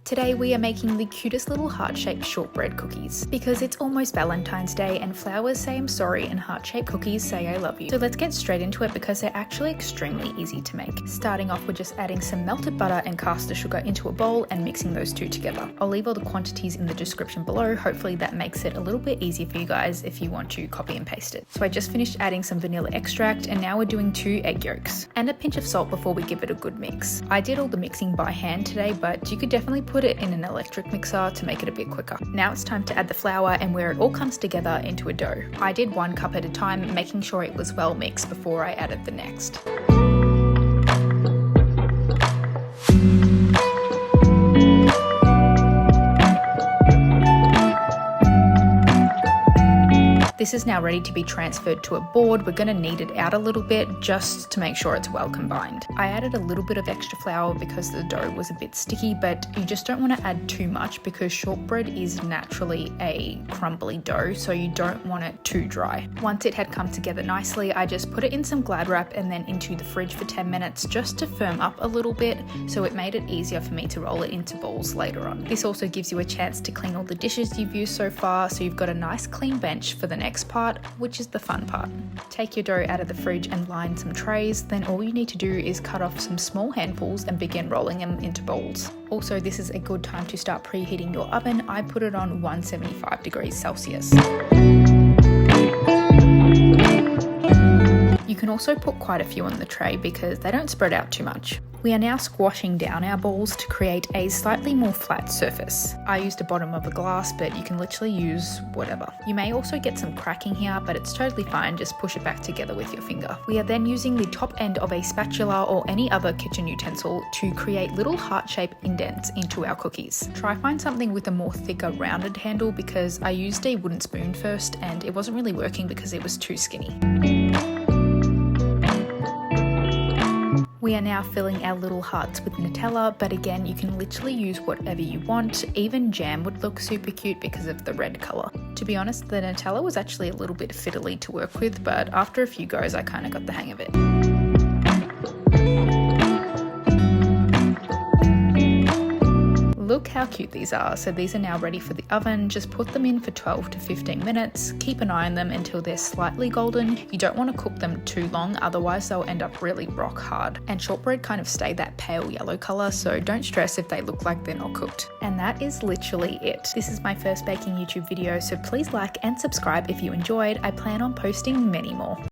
Today we are making the cutest little heart-shaped shortbread cookies. Because it's almost Valentine's Day and flowers say I'm sorry and heart-shaped cookies say I love you. So let's get straight into it because they're actually extremely easy to make. Starting off, we're just adding some melted butter and caster sugar into a bowl and mixing those two together. I'll leave all the quantities in the description below. Hopefully that makes it a little bit easier for you guys if you want to copy and paste it. So I just finished adding some vanilla extract and now we're doing 2 egg yolks and a pinch of salt before we give it a good mix. I did all the mixing by hand today, but you could definitely put it in an electric mixer to make it a bit quicker. Now it's time to add the flour and where it all comes together into a dough. I did 1 cup at a time, making sure it was well mixed before I added the next. This is now ready to be transferred to a board. We're going to knead it out a little bit just to make sure it's well combined. I added a little bit of extra flour because the dough was a bit sticky, but you just don't want to add too much because shortbread is naturally a crumbly dough, so you don't want it too dry. Once it had come together nicely, I just put it in some Glad wrap and then into the fridge for 10 minutes just to firm up a little bit, so it made it easier for me to roll it into balls later on. This also gives you a chance to clean all the dishes you've used so far, so you've got a nice clean bench for the next part, which is the fun part. Take your dough out of the fridge and line some trays, then all you need to do is cut off some small handfuls and begin rolling them into balls. Also, this is a good time to start preheating your oven. I put it on 175 degrees Celsius. You can also put quite a few on the tray because they don't spread out too much. We are now squashing down our balls to create a slightly more flat surface. I used the bottom of a glass, but you can literally use whatever. You may also get some cracking here, but it's totally fine, just push it back together with your finger. We are then using the top end of a spatula or any other kitchen utensil to create little heart-shaped indents into our cookies. Try find something with a more thicker rounded handle because I used a wooden spoon first and it wasn't really working because it was too skinny. We are now filling our little hearts with Nutella, but again, you can literally use whatever you want. Even jam would look super cute because of the red colour. To be honest, the Nutella was actually a little bit fiddly to work with, but after a few goes, I kind of got the hang of it. Look how cute these are. So these are now ready for the oven. Just put them in for 12 to 15 minutes. Keep an eye on them until they're slightly golden. You don't want to cook them too long, otherwise they'll end up really rock hard. And shortbread kind of stay that pale yellow color, so don't stress if they look like they're not cooked. And that is literally it. This is my first baking YouTube video, so please like and subscribe if you enjoyed. I plan on posting many more.